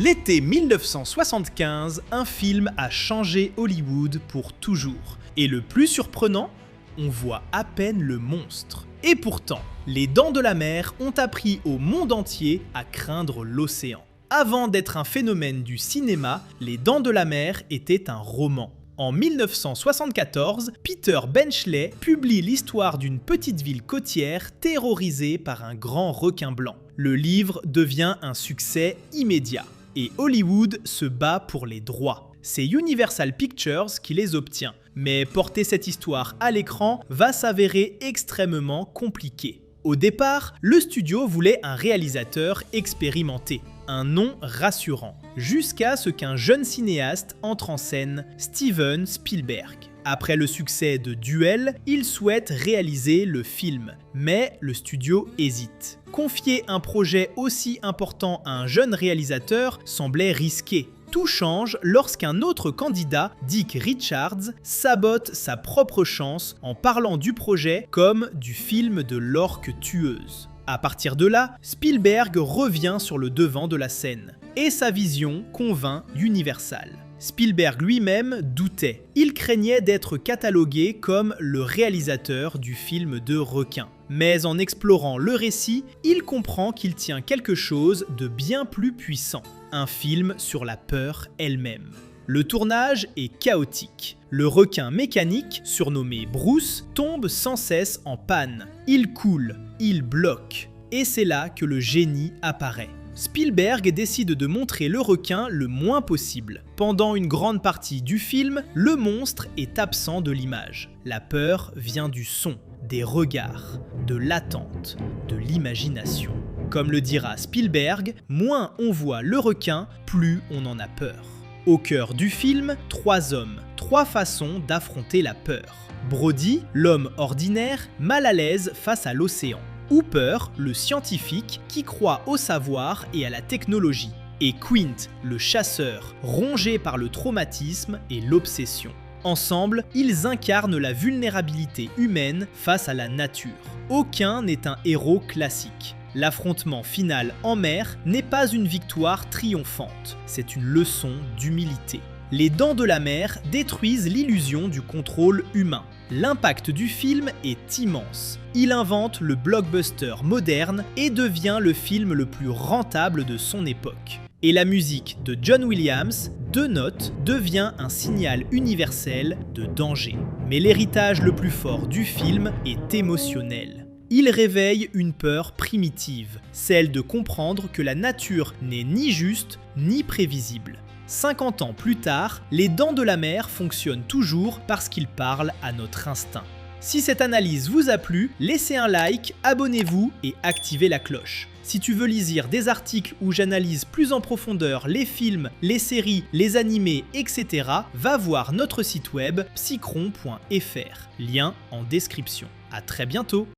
L'été 1975, un film a changé Hollywood pour toujours. Et le plus surprenant, on voit à peine le monstre. Et pourtant, les Dents de la Mer ont appris au monde entier à craindre l'océan. Avant d'être un phénomène du cinéma, les Dents de la Mer étaient un roman. En 1974, Peter Benchley publie l'histoire d'une petite ville côtière terrorisée par un grand requin blanc. Le livre devient un succès immédiat. Et Hollywood se bat pour les droits. C'est Universal Pictures qui les obtient. Mais porter cette histoire à l'écran va s'avérer extrêmement compliqué. Au départ, le studio voulait un réalisateur expérimenté, un nom rassurant, jusqu'à ce qu'un jeune cinéaste entre en scène, Steven Spielberg. Après le succès de Duel, il souhaite réaliser le film, mais le studio hésite. Confier un projet aussi important à un jeune réalisateur semblait risqué. Tout change lorsqu'un autre candidat, Dick Richards, sabote sa propre chance en parlant du projet comme du film de l'orque tueuse. À partir de là, Spielberg revient sur le devant de la scène, et sa vision convainc Universal. Spielberg lui-même doutait. Il craignait d'être catalogué comme le réalisateur du film de requin. Mais en explorant le récit, il comprend qu'il tient quelque chose de bien plus puissant. Un film sur la peur elle-même. Le tournage est chaotique. Le requin mécanique, surnommé Bruce, tombe sans cesse en panne. Il coule, il bloque. Et c'est là que le génie apparaît. Spielberg décide de montrer le requin le moins possible. Pendant une grande partie du film, le monstre est absent de l'image. La peur vient du son, des regards, de l'attente, de l'imagination. Comme le dira Spielberg, moins on voit le requin, plus on en a peur. Au cœur du film, 3 hommes, 3 façons d'affronter la peur. Brody, l'homme ordinaire, mal à l'aise face à l'océan. Hooper, le scientifique qui croit au savoir et à la technologie. Et Quint, le chasseur, rongé par le traumatisme et l'obsession. Ensemble, ils incarnent la vulnérabilité humaine face à la nature. Aucun n'est un héros classique. L'affrontement final en mer n'est pas une victoire triomphante, c'est une leçon d'humilité. Les Dents de la Mer détruisent l'illusion du contrôle humain. L'impact du film est immense. Il invente le blockbuster moderne et devient le film le plus rentable de son époque. Et la musique de John Williams, 2 notes, devient un signal universel de danger. Mais l'héritage le plus fort du film est émotionnel. Il réveille une peur primitive, celle de comprendre que la nature n'est ni juste ni prévisible. 50 ans plus tard, les Dents de la Mer fonctionnent toujours parce qu'ils parlent à notre instinct. Si cette analyse vous a plu, laissez un like, abonnez-vous et activez la cloche. Si tu veux lire des articles où j'analyse plus en profondeur les films, les séries, les animés, etc., va voir notre site web psychron.fr. Lien en description. À très bientôt.